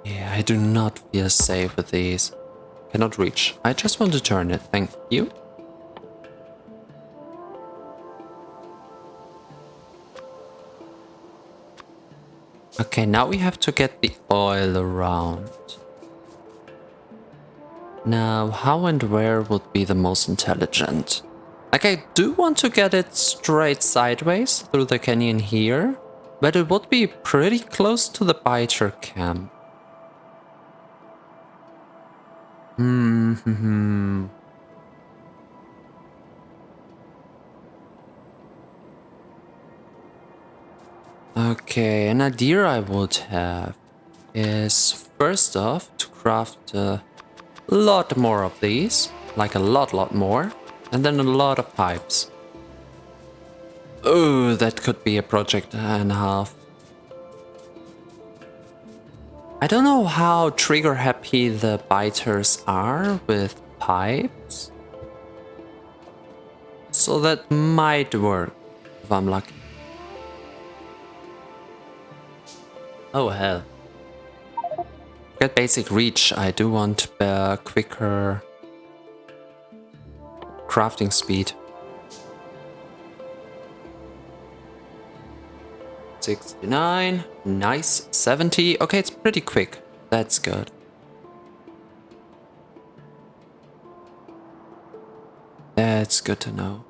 Yeah, I do not feel safe with these. Cannot reach. I just want to turn it. Thank you. Okay, now we have to get the oil around. Now, how and where would be the most intelligent? Like, I do want to get it straight sideways through the canyon here, but it would be pretty close to the biter camp. Okay, an idea I would have is first off to craft a lot more of these, like a lot more, and then a lot of pipes. Oh, that could be a project and a half. I don't know how trigger happy the biters are with pipes, so that might work if I'm lucky. Oh hell. Get basic reach. I do want quicker crafting speed. 69. Nice. 70. Okay, it's pretty quick. That's good. That's good to know.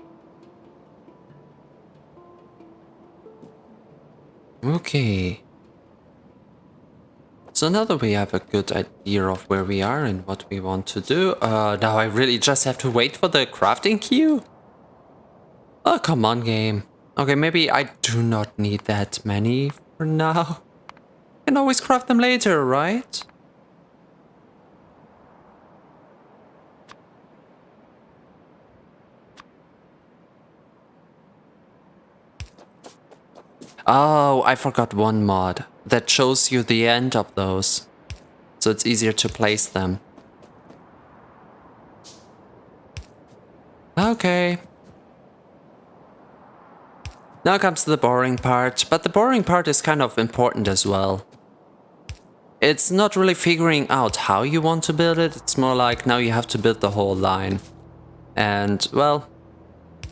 Okay. So now that we have a good idea of where we are and what we want to do, now I really just have to wait for the crafting queue? Oh, come on, game. Okay, maybe I do not need that many for now. I can always craft them later, right? Oh, I forgot one mod that shows you the end of those, so it's easier to place them. Okay. Now comes the boring part, but the boring part is kind of important as well. It's not really figuring out how you want to build it, it's more like now you have to build the whole line. And, well,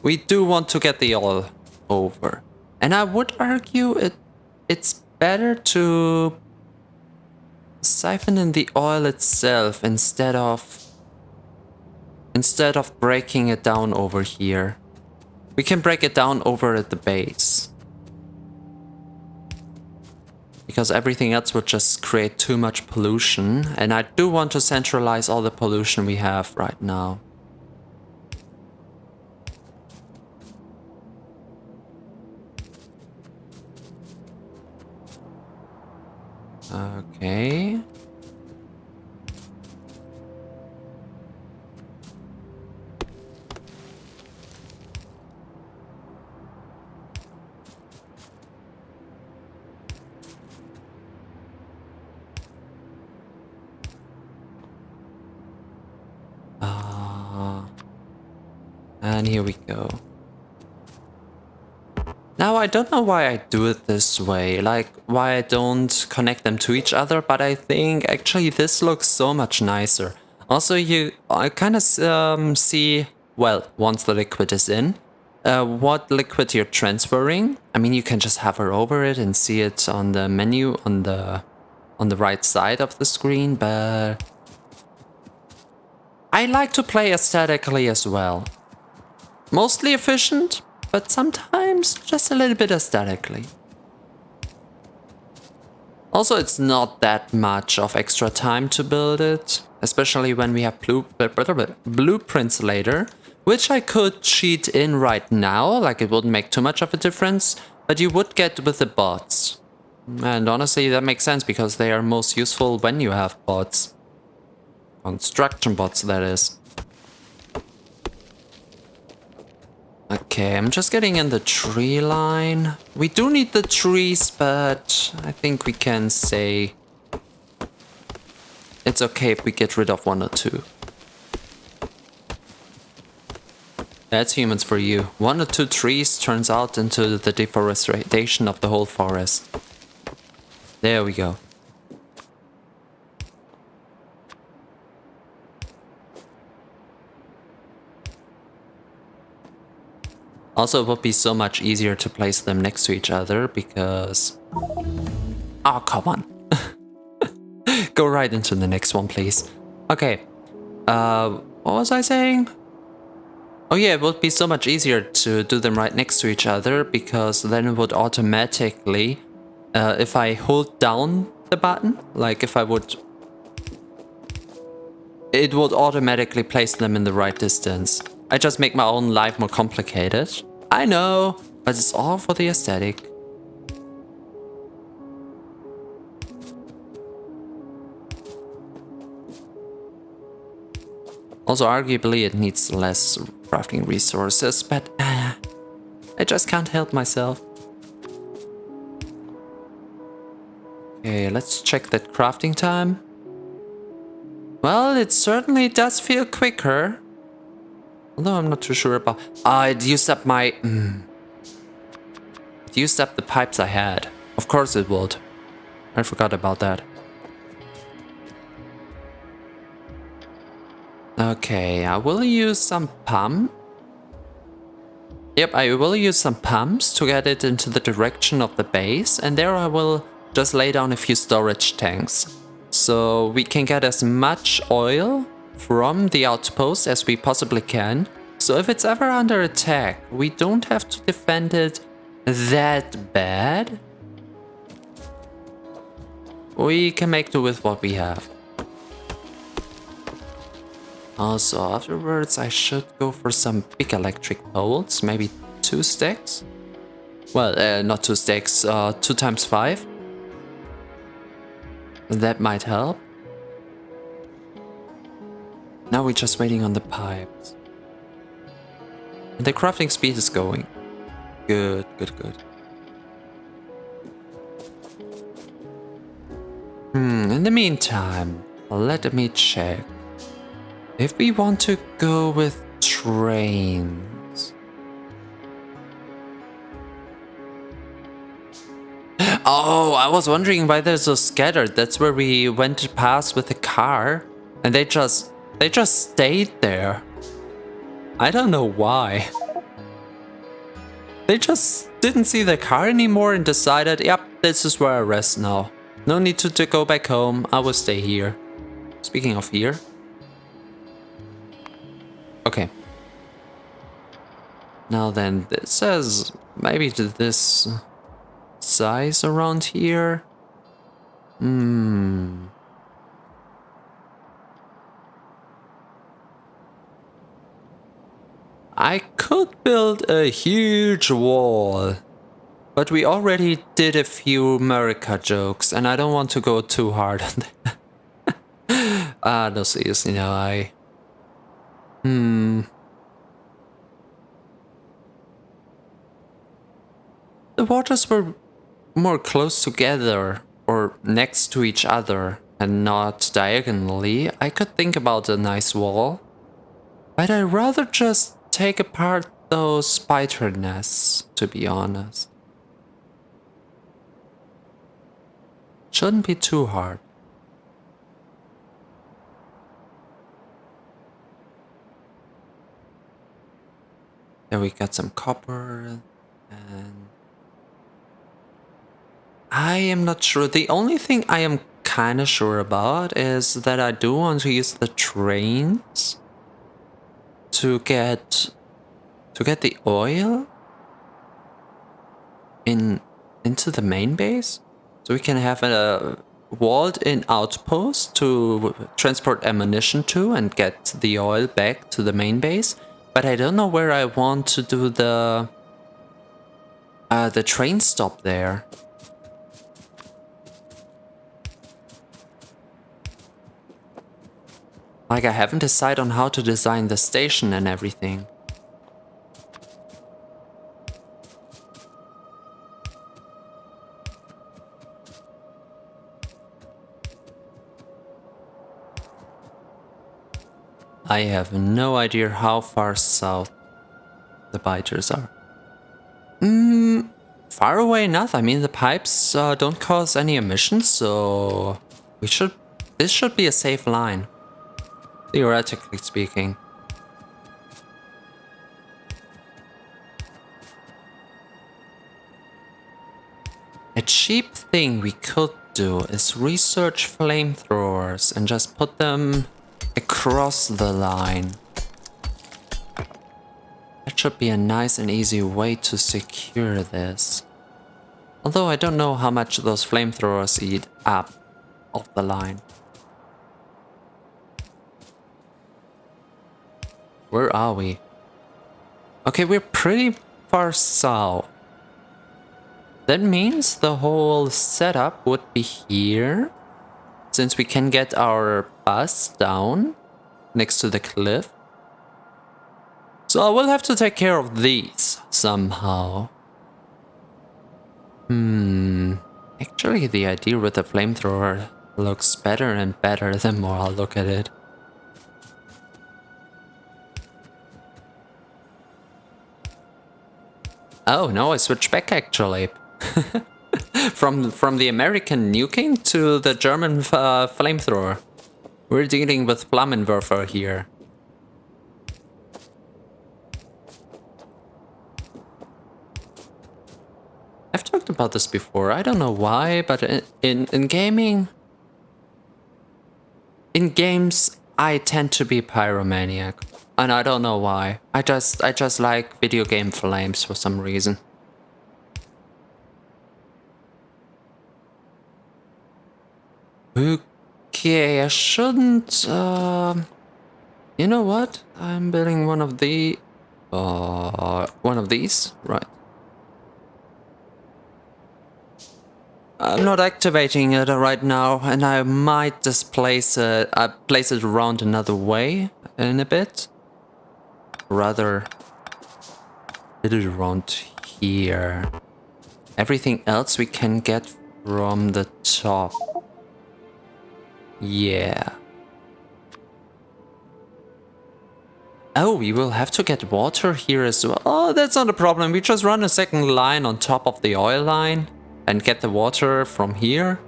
we do want to get the oil over. And I would argue it's better to siphon in the oil itself instead of breaking it down over here. We can break it down over at the base, because everything else would just create too much pollution, and I do want to centralize all the pollution we have right now. Okay. And here we go. Now, I don't know why I do it this way, like why I don't connect them to each other, but I think actually this looks so much nicer. Also, I kind of see, well, once the liquid is in, what liquid you're transferring. I mean, you can just hover over it and see it on the menu on the right side of the screen, but I like to play aesthetically as well. Mostly efficient, but sometimes just a little bit aesthetically. Also, it's not that much of extra time to build it, especially when we have blueprints later, which I could cheat in right now, like it wouldn't make too much of a difference, but you would get with the bots. And honestly, that makes sense because they are most useful when you have bots. Construction bots, that is. Okay, I'm just getting in the tree line. We do need the trees, but I think we can say it's okay if we get rid of 1 or 2. That's humans for you. 1 or 2 trees turns out into the deforestation of the whole forest. There we go. Also, it would be so much easier to place them next to each other because... Oh, come on. Go right into the next one, please. Okay. What was I saying? Oh yeah, it would be so much easier to do them right next to each other because then it would automatically, if I hold down the button, like if I would... It would automatically place them in the right distance. I just make my own life more complicated. I know, but it's all for the aesthetic. Also, arguably, it needs less crafting resources, but I just can't help myself. Okay, let's check that crafting time. Well, it certainly does feel quicker. Although I'm not too sure about... it used up my... It used up the pipes I had. Of course it would. I forgot about that. Okay, I will use some pump. Yep, I will use some pumps to get it into the direction of the base, and there I will just lay down a few storage tanks. So we can get as much oil from the outpost as we possibly can. So if it's ever under attack, we don't have to defend it that bad. We can make do with what we have. Also, afterwards I should go for some big electric poles, maybe 2 stacks. Well, not 2 stacks, 2 times 5. That might help. Now we're just waiting on the pipes. And the crafting speed is going. Good, good, good. In the meantime, let me check. If we want to go with trains... Oh, I was wondering why they're so scattered. That's where we went past with the car. And they just stayed there. I don't know why. They just didn't see the car anymore and decided, yep, this is where I rest now. No need to go back home, I will stay here. Speaking of here. Okay. Now then, this says maybe to this size around here. I could build a huge wall, but we already did a few America jokes, and I don't want to go too hard on that. No, seriously, no, The waters were more close together, or next to each other, and not diagonally. I could think about a nice wall, but I'd rather just take apart those spider nests, to be honest. Shouldn't be too hard. Then we got some copper, and I am not sure. The only thing I am kind of sure about is that I do want to use the trains to get the oil into the main base, so we can have a walled-in outpost to transport ammunition to and get the oil back to the main base. But I don't know where I want to do the train stop there. Like, I haven't decided on how to design the station and everything. I have no idea how far south the biters are. Far away enough. I mean, the pipes don't cause any emissions, so this should be a safe line. Theoretically speaking. A cheap thing we could do is research flamethrowers and just put them across the line. That should be a nice and easy way to secure this. Although I don't know how much those flamethrowers eat up of the line. Where are we? Okay, we're pretty far south. That means the whole setup would be here. Since we can get our bus down next to the cliff. So I will have to take care of these somehow. Actually, the idea with the flamethrower looks better and better the more I look at it. Oh, no, I switched back actually. From the American nuking to the German flamethrower. We're dealing with Flammenwerfer here. I've talked about this before, I don't know why, but in gaming... In games, I tend to be pyromaniac. And I don't know why. I just like video game flames for some reason. Okay, I shouldn't... You know what? I'm building one of these, right. I'm not activating it right now, and I might just place it around another way in a bit. Rather, put it around here. Everything else we can get from the top. Yeah. Oh, we will have to get water here as well. Oh, that's not a problem. We just run a second line on top of the oil line and get the water from here.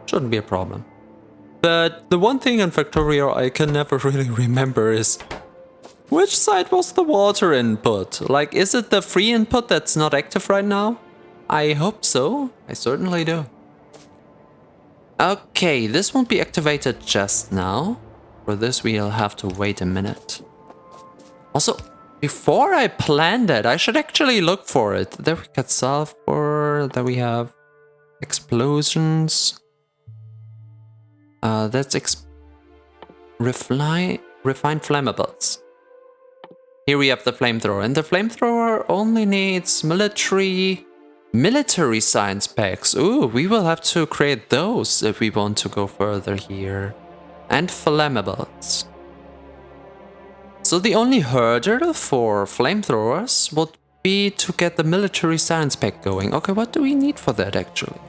Shouldn't be a problem. But the one thing in Factorio I can never really remember is which side was the water input? Like, is it the free input that's not active right now? I hope so. I certainly do. Okay, this won't be activated just now. For this we'll have to wait a minute. Also, before I plan that, I should actually look for it. There we got sulfur, there we have explosions. That's refined flammables. Here we have the flamethrower, and the flamethrower only needs military science packs. Ooh, we will have to create those if we want to go further here. And flammables. So the only hurdle for flamethrowers would be to get the military science pack going. Okay, what do we need for that actually?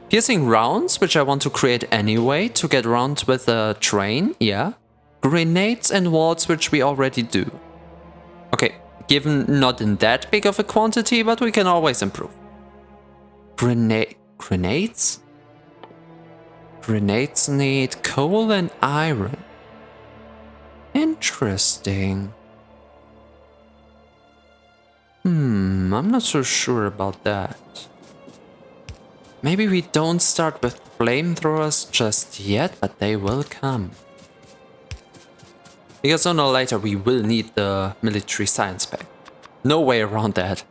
Piercing rounds, which I want to create anyway to get around with a train, yeah. Grenades and walls, which we already do. Okay, given not in that big of a quantity, but we can always improve. Grenades? Grenades need coal and iron. Interesting. I'm not so sure about that. Maybe we don't start with flamethrowers just yet, but they will come. Because sooner or later we will need the military science pack. No way around that.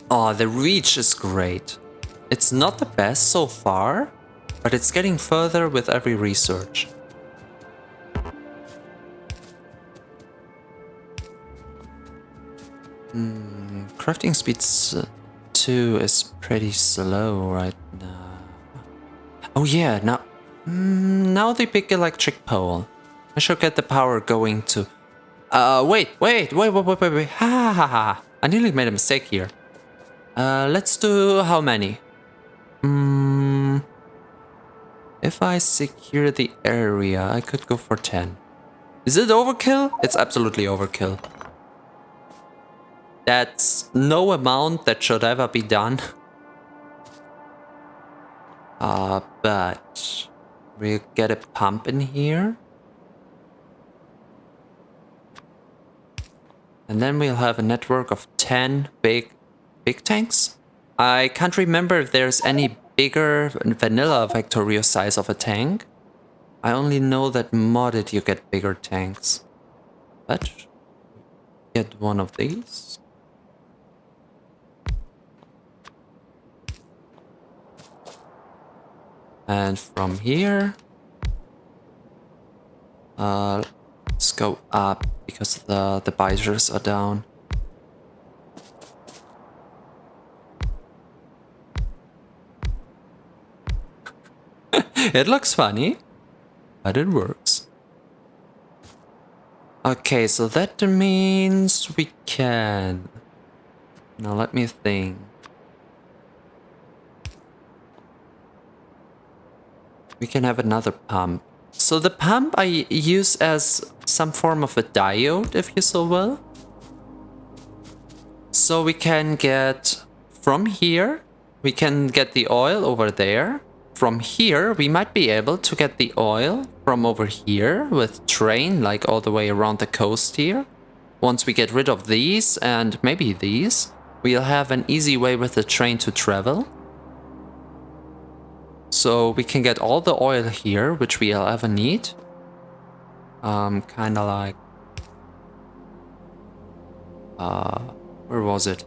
Oh, the reach is great. It's not the best so far, but it's getting further with every research. Crafting speed 2 is pretty slow right now. Oh yeah, now the big electric pole. I should get the power going to... wait. Ha. I nearly made a mistake here. Let's do how many? If I secure the area, I could go for 10. Is it overkill? It's absolutely overkill. That's no amount that should ever be done. But we'll get a pump in here. And then we'll have a network of 10 big tanks. I can't remember if there's any bigger vanilla Factorio size of a tank. I only know that modded you get bigger tanks. But get one of these. And from here, let's go up because the visors are down. It looks funny, but it works. Okay, so that means we can. Now let me think. We can have another pump. So the pump I use as some form of a diode, if you so will. So we can get from here, we can get the oil over there. From here, we might be able to get the oil from over here with train, like all the way around the coast here. Once we get rid of these and maybe these, we'll have an easy way with the train to travel. So we can get all the oil here, which we'll ever need. Kinda like... where was it?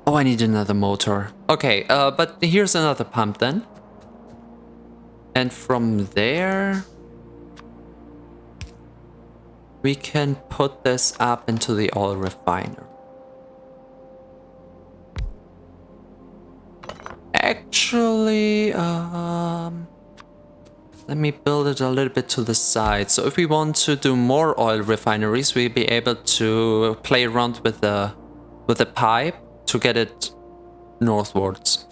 Oh, I need another motor. Okay, but here's another pump then. And from there... we can put this up into the oil refiner. Actually, let me build it a little bit to the side. So if we want to do more oil refineries, we'll be able to play around with the pipe to get it northwards.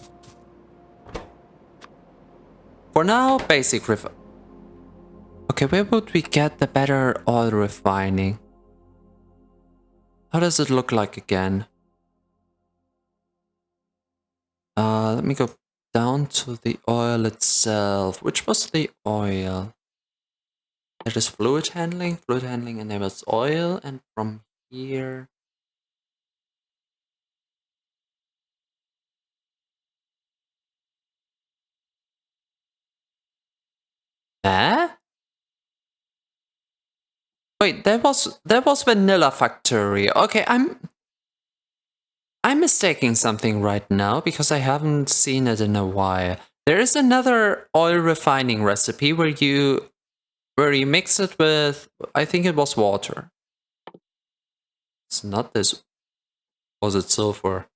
For now, basic Okay, where would we get the better oil refining? How does it look like again? Let me go down to the oil itself. Which was the oil? That is fluid handling. Fluid handling enables oil, and from here... Eh? Wait, that was vanilla Factorio. Okay, I'm mistaking something right now because I haven't seen it in a while. There is another oil refining recipe where you mix it with, I think it was water. It's not this. Was it sulfur?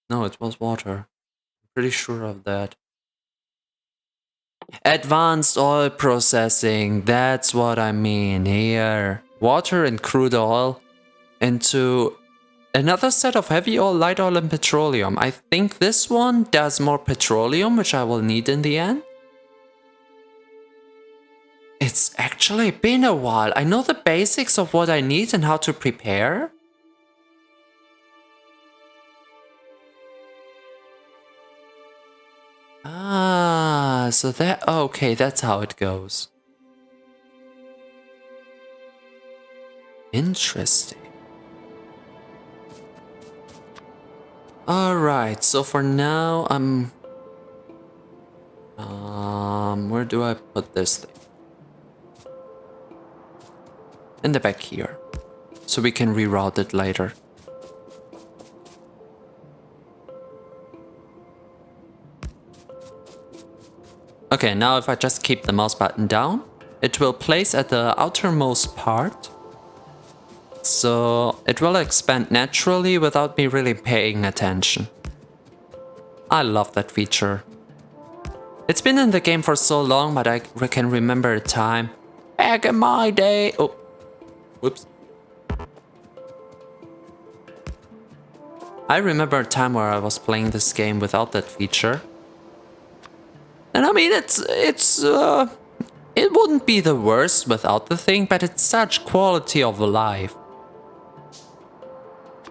No, it was water. I'm pretty sure of that. Advanced oil processing, that's what I mean here. Water and crude oil into another set of heavy oil, light oil, and petroleum. I think this one does more petroleum, which I will need in the end. It's actually been a while. I know the basics of what I need and how to prepare. Ah, so that... okay, that's how it goes. Interesting. Alright, so for now, where do I put this thing? In the back here. So we can reroute it later. Okay, now if I just keep the mouse button down, it will place at the outermost part. So it will expand naturally without me really paying attention. I love that feature. It's been in the game for so long, but I can remember a time back in my day. Oh, whoops. I remember a time where I was playing this game without that feature. And I mean, it wouldn't be the worst without the thing, but it's such quality of life.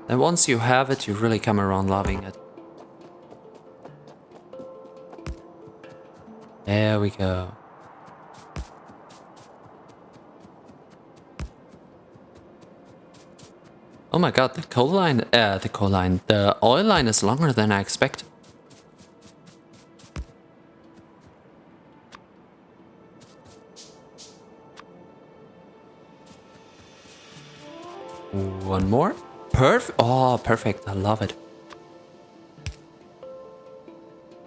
And once you have it, you really come around loving it. There we go. Oh my god, the oil line is longer than I expected. One more. Oh, perfect. I love it.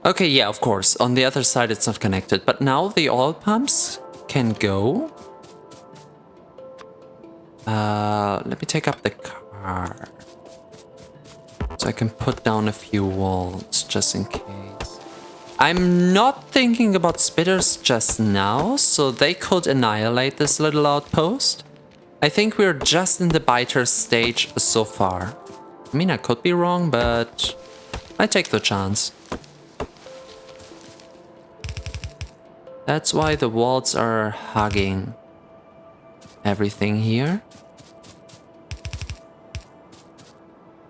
Okay, yeah, of course. On the other side, it's not connected. But now the oil pumps can go. Let me take up the car. So I can put down a few walls just in case. I'm not thinking about spitters just now, so they could annihilate this little outpost. I think we're just in the biter stage so far. I mean, I could be wrong, but I take the chance. That's why the walls are hugging everything here.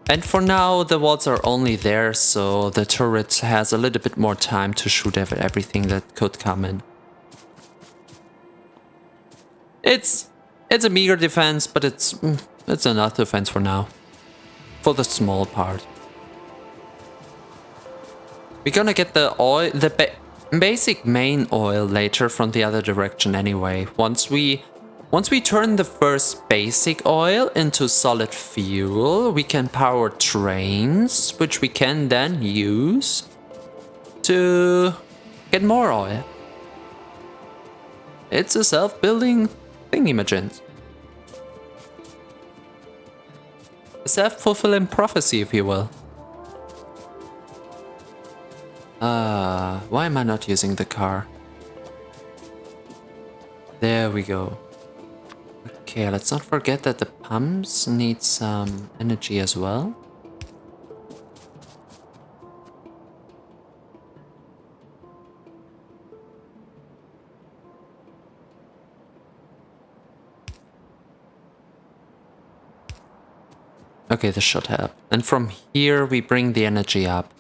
And for now, the walls are only there, so the turret has a little bit more time to shoot everything that could come in. It's a meager defense, but it's enough defense for now. For the small part. We're gonna get the oil, basic main oil later from the other direction anyway. Once we turn the first basic oil into solid fuel, we can power trains, which we can then use to get more oil. It's a self-building thingy-majig. A self-fulfilling prophecy, if you will. Why am I not using the car? There we go. Okay, let's not forget that the pumps need some energy as well. Okay, this should help. And from here we bring the energy up.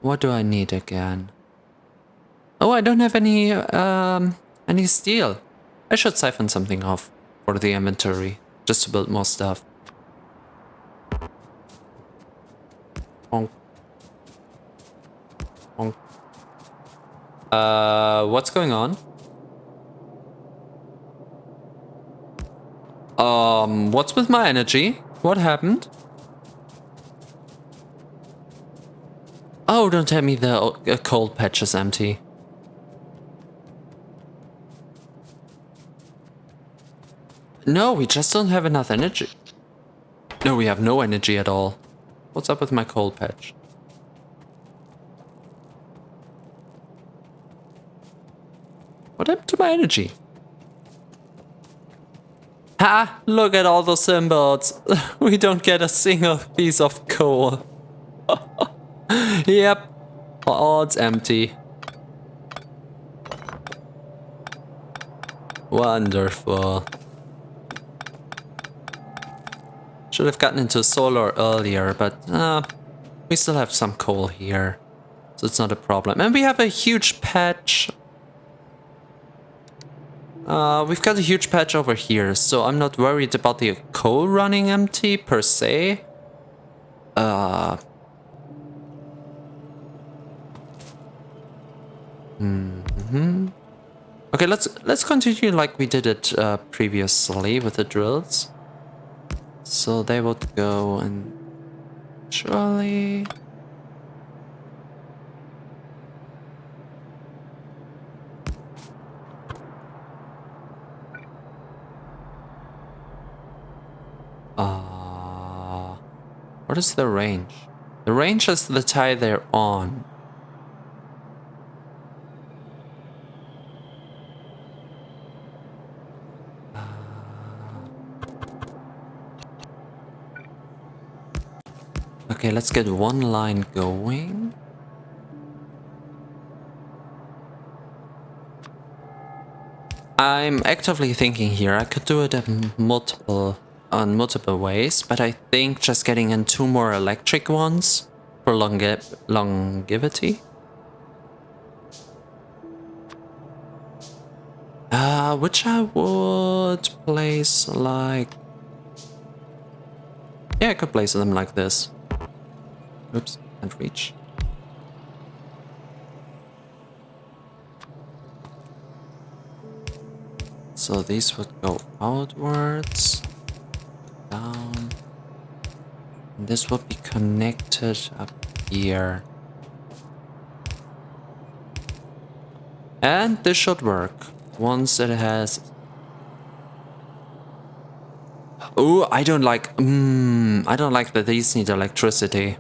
What do I need again? Oh, I don't have any steel. I should siphon something off for the inventory, just to build more stuff. Bonk. Bonk. What's going on? What's with my energy? What happened? Oh, don't tell me the coal patch is empty. No, we just don't have enough energy. No, we have no energy at all. What's up with my coal patch? What happened to my energy? Ha! Look at all those symbols. We don't get a single piece of coal. Yep. Oh, it's empty. Wonderful. Should have gotten into solar earlier, but we still have some coal here. So it's not a problem. And we have a huge patch. We've got a huge patch over here, so I'm not worried about the coal running empty per se. Okay, let's continue like we did it previously with the drills. So they would go and surely. What is the range? The range is the tile they're on. Okay, let's get one line going. I'm actively thinking here. I could do it on multiple ways, but I think just getting in 2 more electric ones for longevity. Which I would place like Yeah, I could place them like this. Oops, can't reach. So these would go outwards, down. And this would be connected up here. And this should work once it has... Oh, I don't like that these need electricity.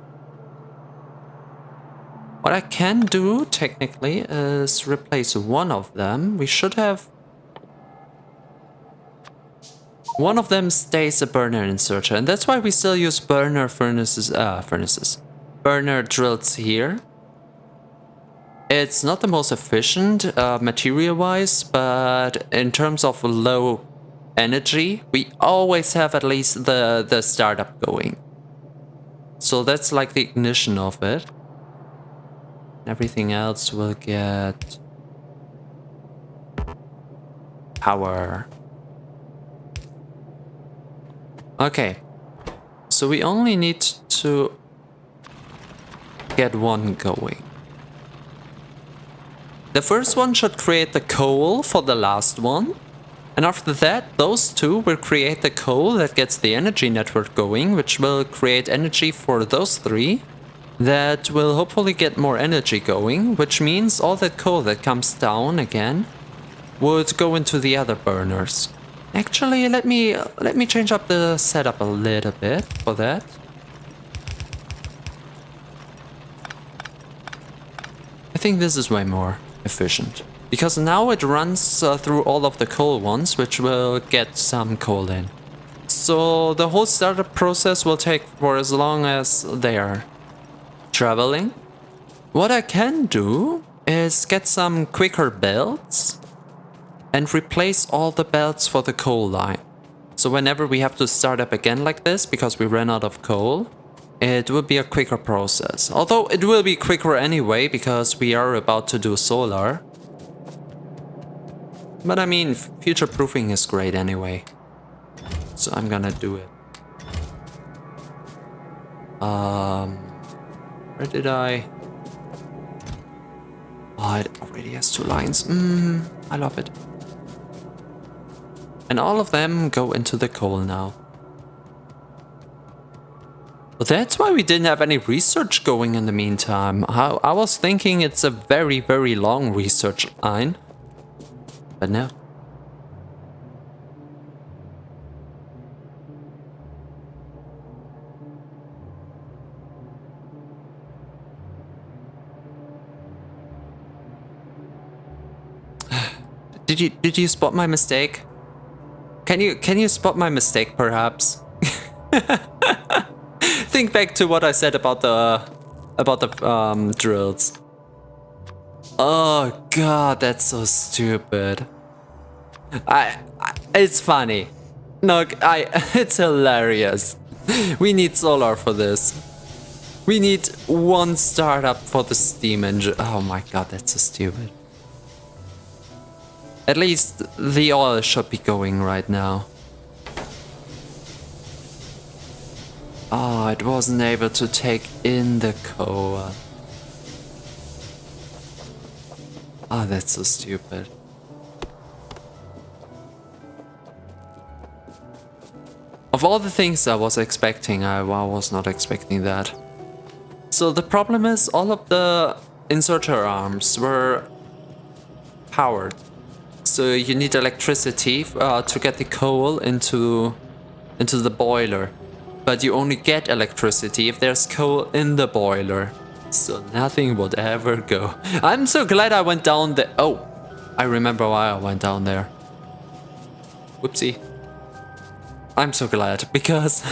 What I can do, technically, is replace one of them. We should have... One of them stays a burner inserter, and that's why we still use burner burner drills here. It's not the most efficient material-wise, but in terms of low energy, we always have at least the startup going. So that's like the ignition of it. Everything else will get power. Okay, so we only need to get one going. The first one should create the coal for the last one. And after that, those two will create the coal that gets the energy network going, which will create energy for those three. That will hopefully get more energy going, which means all that coal that comes down again would go into the other burners. Actually, let me change up the setup a little bit for that. I think this is way more efficient. Because now it runs through all of the coal ones, which will get some coal in. So the whole startup process will take for as long as they are traveling. What I can do is get some quicker belts and replace all the belts for the coal line. So whenever we have to start up again like this, because we ran out of coal, it will be a quicker process. Although it will be quicker anyway, because we are about to do solar. But I mean, future-proofing is great anyway. So I'm gonna do it. Where did I... Oh, it already has 2 lines. I love it. And all of them go into the coal now. Well, that's why we didn't have any research going in the meantime. I was thinking it's a very, very long research line. But no. Did you spot my mistake? Can you spot my mistake perhaps? Think back to what I said about the drills. Oh god, that's so stupid. It's funny. No, it's hilarious. We need solar for this. We need one startup for the steam engine. Oh my god, that's so stupid. At least the oil should be going right now. Oh, it wasn't able to take in the coal. Oh, that's so stupid. Of all the things I was expecting, I was not expecting that. So the problem is all of the inserter arms were powered. So you need electricity to get the coal into the boiler. But you only get electricity if there's coal in the boiler. So nothing would ever go. I'm so glad I went down there. Oh, I remember why I went down there. Whoopsie. I'm so glad, because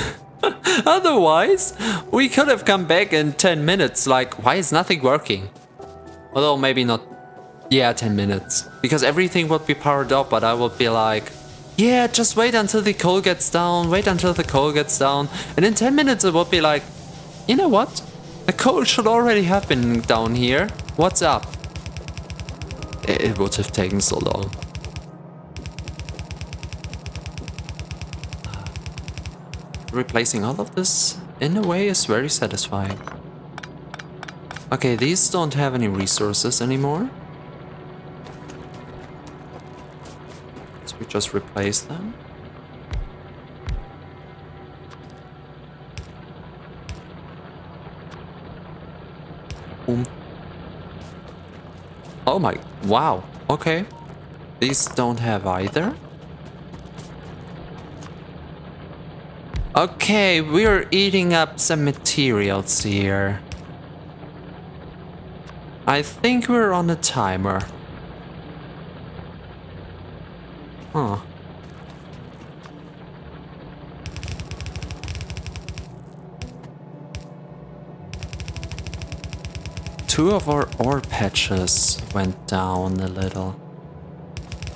otherwise we could have come back in 10 minutes. Like, why is nothing working? Although maybe not. Yeah, 10 minutes. Because everything would be powered up, but I would be like, yeah, just wait until the coal gets down, wait until the coal gets down. And in 10 minutes it would be like, you know what? The coal should already have been down here. What's up? It would have taken so long. replacing all of this in a way is very satisfying. Okay, these don't have any resources anymore. So we just replace them. Boom. Oh my, wow, okay. These don't have either. Okay, we're eating up some materials here. I think we're on a timer. Huh. Two of our ore patches went down a little,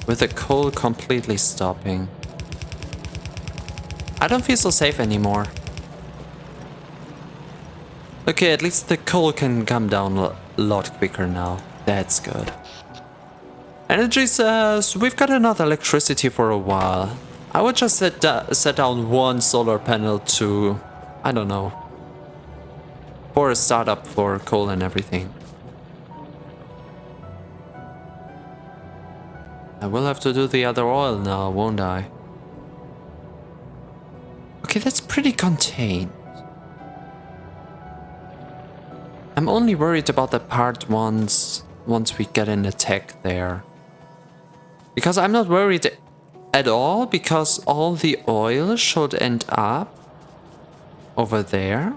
with the coal completely stopping. I don't feel so safe anymore. Okay, at least the coal can come down a lot quicker now. That's good. Energy says we've got enough electricity for a while. I would just set down one solar panel to, I don't know, for a startup for coal and everything. I will have to do the other oil now, won't I? Okay, that's pretty contained. I'm only worried about the part once we get in the tech there. Because I'm not worried at all, because all the oil should end up over there.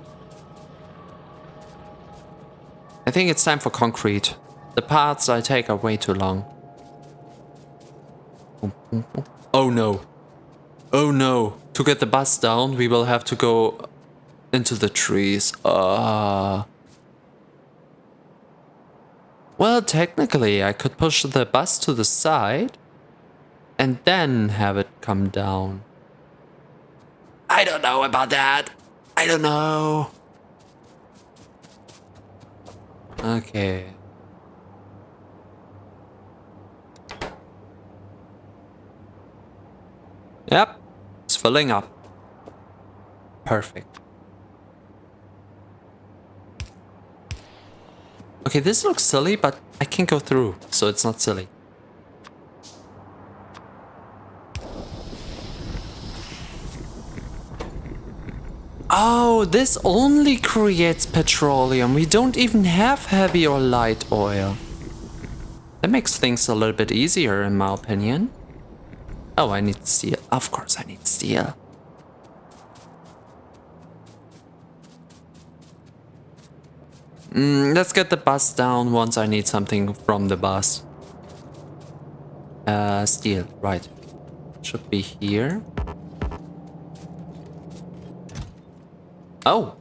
I think it's time for concrete. The paths I take are way too long. Oh no. Oh no. To get the bus down, we will have to go into the trees. Well, technically, I could push the bus to the side and then have it come down. I don't know about that. I don't know. Okay. Yep, it's filling up. Perfect. Okay, this looks silly, but I can go through, so it's not silly. Oh, this only creates petroleum. We don't even have heavy or light oil. That makes things a little bit easier, in my opinion. Oh, I need steel. Of course I need steel. Let's get the bus down once I need something from the bus. Steel, right. Should be here. Oh.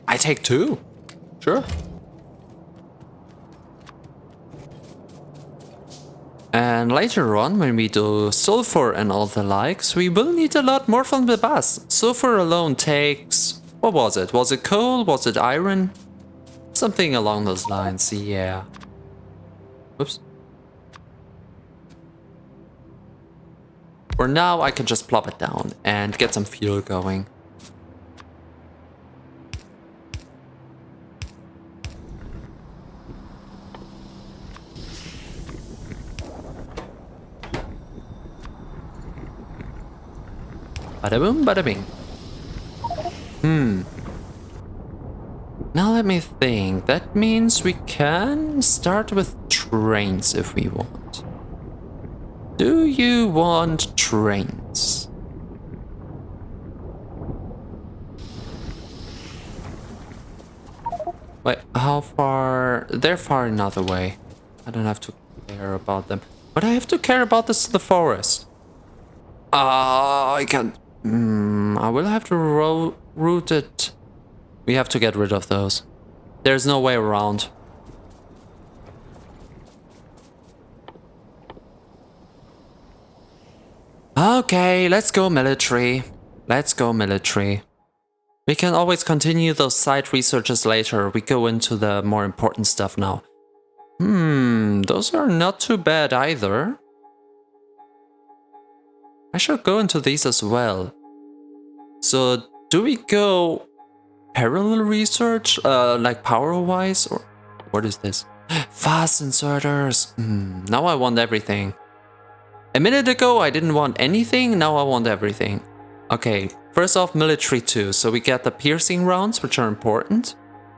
I take two. Sure. And later on, when we do sulfur and all the likes, we will need a lot more from the bus. Sulfur alone takes... What was it? Was it coal? Was it iron? Something along those lines, yeah. Oops. For now, I can just plop it down and get some fuel going. Bada boom, bada bing. Now let me think. That means we can start with trains if we want. Do you want trains? Wait, how far? They're far another way. I don't have to care about them. But I have to care about this the forest. I can't. I will have to route it. We have to get rid of those. There's no way around. Okay, let's go military. Let's go military. We can always continue those side researches later. We go into the more important stuff now. Those are not too bad either. I should go into these as well. So do we go parallel research, like power-wise, or what is this? Fast inserters. Now I want everything. A minute ago I didn't want anything, now I want everything. Okay, first off, military 2. So we get the piercing rounds, which are important,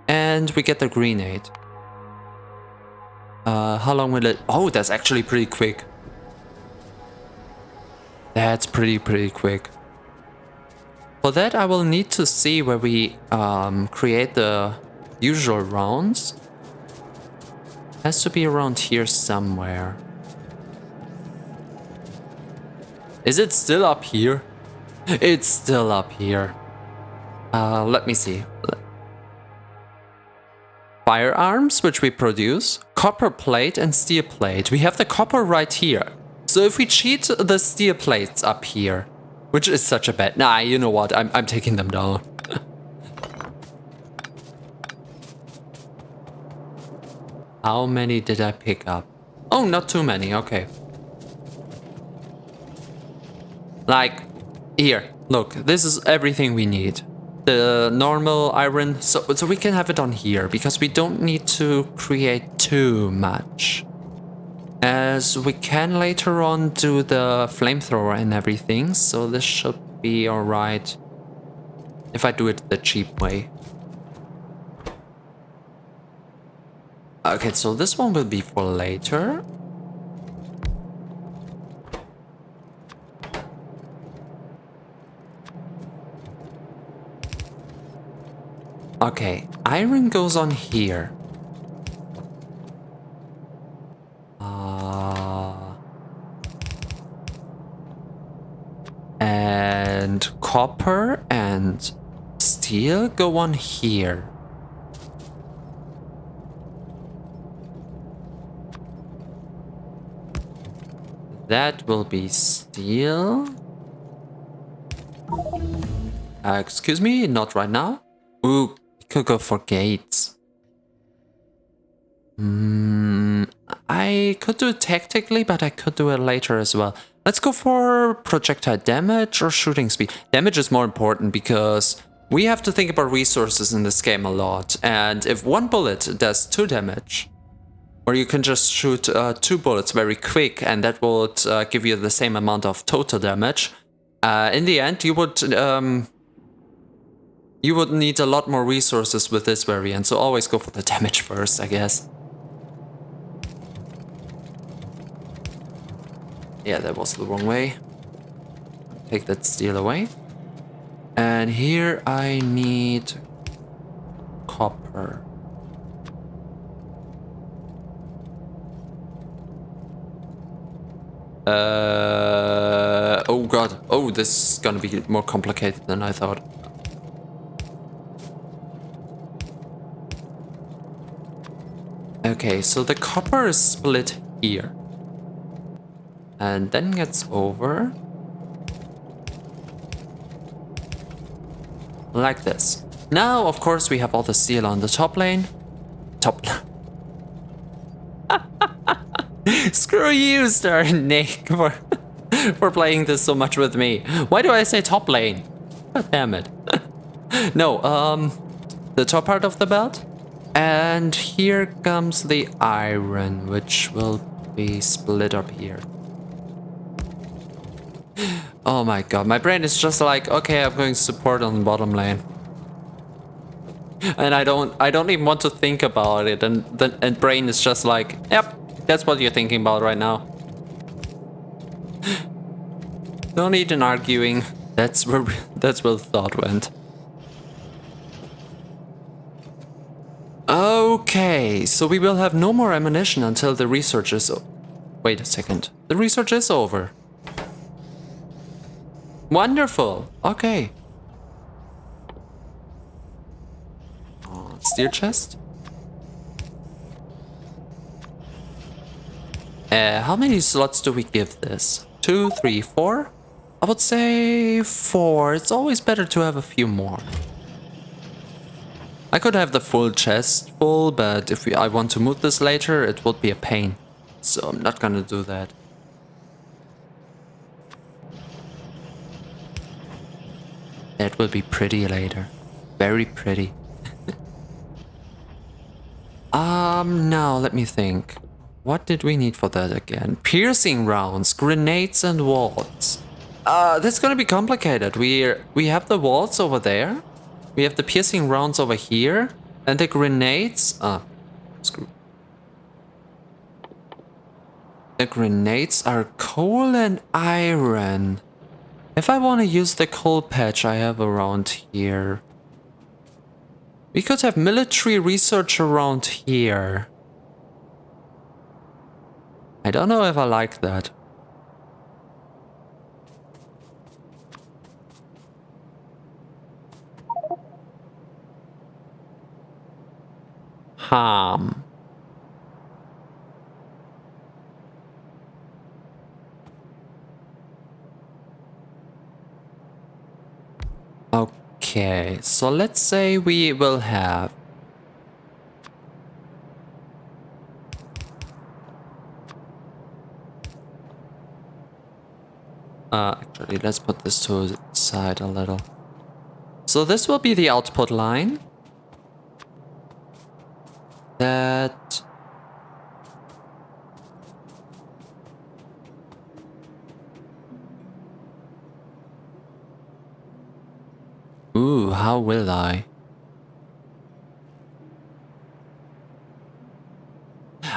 and we get the grenade. How long will it? Oh, that's actually pretty quick. That's pretty quick. For that, I will need to see where we create the usual rounds. Has to be around here somewhere. Is it still up here? It's still up here. Let me see. Firearms, which we produce, copper plate and steel plate. We have the copper right here. So if we cheat the steel plates up here, which is such a bad... Nah, you know what? I'm taking them down. How many did I pick up? Oh, not too many. Okay. Like, here. Look, this is everything we need. The normal iron, so we can have it on here, because we don't need to create too much. As we can later on do the flamethrower and everything, so this should be alright if I do it the cheap way. Okay, so this one will be for later. Okay, iron goes on here. And copper and steel go on here. That will be steel. Excuse me, not right now. Ooh, could go for gates. I could do it tactically, but I could do it later as well. Let's go for projectile damage or shooting speed. Damage is more important because we have to think about resources in this game a lot. And if one bullet does 2 damage, or you can just shoot 2 bullets very quick, and that would give you the same amount of total damage. In the end, you would need a lot more resources with this variant, so always go for the damage first, I guess. Yeah, that was the wrong way. Take that steel away. And here I need copper. Oh god. Oh, this is gonna be more complicated than I thought. Okay, so the copper is split here. And then gets over. Like this. Now, of course, we have all the steel on the top lane. Screw you, Star Nick, for playing this so much with me. Why do I say top lane? God damn it. No, the top part of the belt. And here comes the iron, which will be split up here. Oh my god, my brain is just like, okay, I'm going support on the bottom lane. And I don't even want to think about it, and brain is just like, yep, that's what you're thinking about right now. No need in arguing. That's where the thought went. Okay, so we will have no more ammunition until the research is wait a second. The research is over. Wonderful. Okay. Steel chest. How many slots do we give this? 2, 3, 4? I would say 4. It's always better to have a few more. I could have the full chest full, but if I want to move this later, it would be a pain. So I'm not gonna do that. That will be pretty later. Very pretty. Now let me think. What did we need for that again? Piercing rounds, grenades and walls. That's gonna be complicated. We have the walls over there. We have the piercing rounds over here. And the grenades... screw. The grenades are coal and iron. If I want to use the coal patch I have around here... We could have military research around here. I don't know if I like that. Okay, so let's say we will have... actually, let's put this to the side a little. So this will be the output line. That... Ooh, how will I?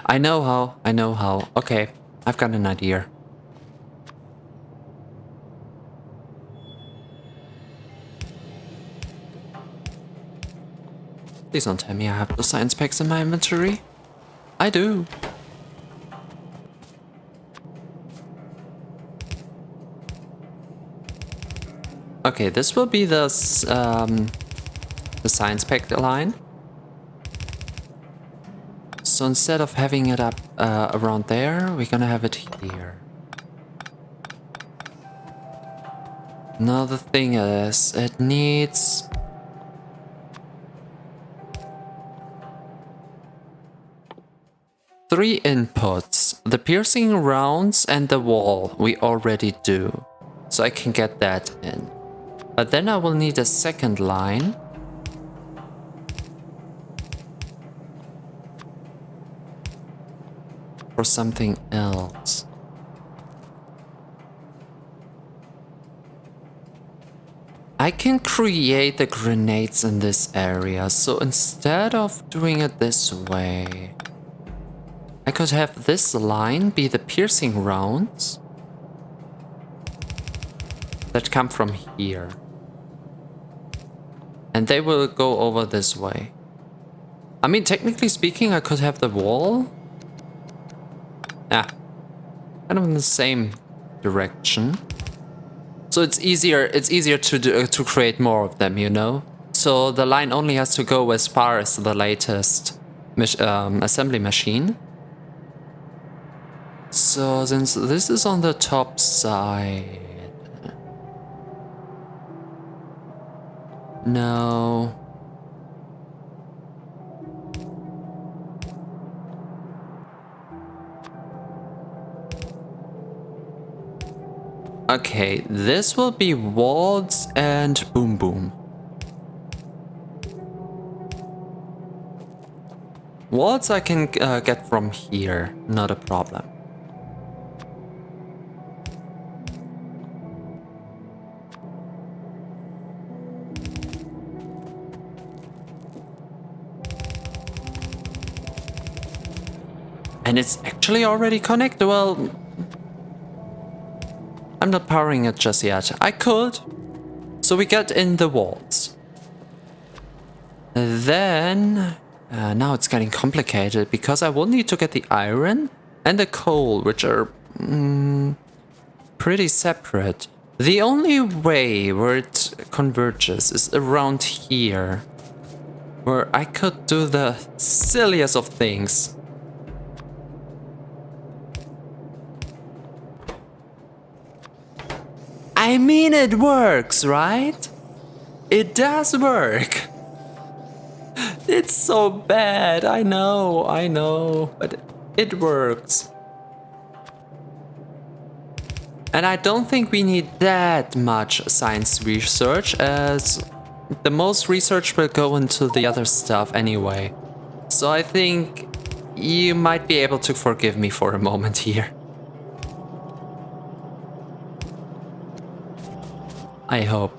I know how. Okay, I've got an idea. Please don't tell me I have the science packs in my inventory. I do. Okay, this will be the science pack line. So instead of having it up around there, we're gonna have it here. Now the thing is, it needs... three inputs. The piercing rounds and the wall we already do. So I can get that in. But then I will need a second line. For something else. I can create the grenades in this area, so instead of doing it this way, I could have this line be the piercing rounds that come from here. And they will go over this way. I mean, technically speaking, I could have the wall. Kind of in the same direction. So it's easier to create more of them, you know? So the line only has to go as far as the latest assembly machine. So since this is on the top side... No... Okay, this will be walls and boom boom. Walls I can get from here, not a problem. And it's actually already connected. Well, I'm not powering it just yet. I could. So we get in the walls. Then... now it's getting complicated because I will need to get the iron and the coal, which are pretty separate. The only way where it converges is around here, where I could do the silliest of things. I mean, it works, right? It does work. It's so bad, I know, but it works. And I don't think we need that much science research, as the most research will go into the other stuff anyway. So I think you might be able to forgive me for a moment here. I hope.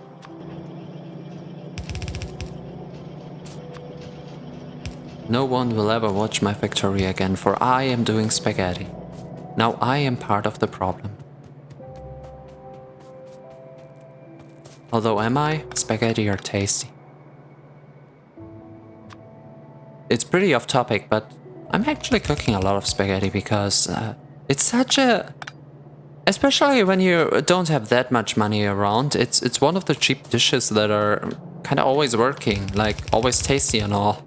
No one will ever watch my Factorio again, for I am doing spaghetti. Now I am part of the problem. Although am I? Spaghetti are tasty. It's pretty off topic, but I'm actually cooking a lot of spaghetti because it's such a... Especially when you don't have that much money around, it's one of the cheap dishes that are kind of always working, like always tasty and all.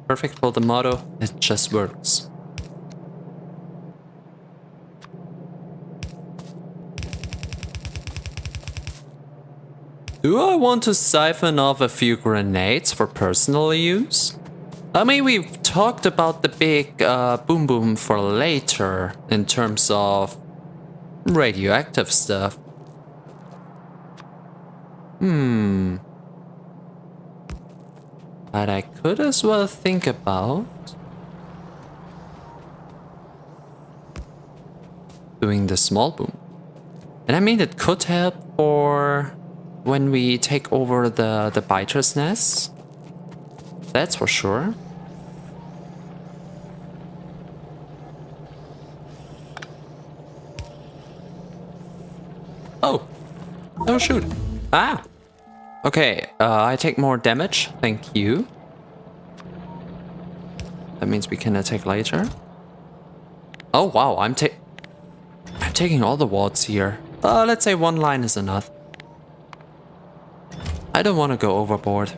Perfect for the motto, it just works. Do I want to siphon off a few grenades for personal use? I mean, we've talked about the big boom boom for later in terms of radioactive stuff. But I could as well think about doing the small boom. And I mean, it could help for when we take over the biter's nest. That's for sure. Oh. Oh, shoot. Ah. Okay, I take more damage. Thank you. That means we can attack later. Oh, wow. I'm taking all the wards here. Let's say one line is enough. I don't want to go overboard.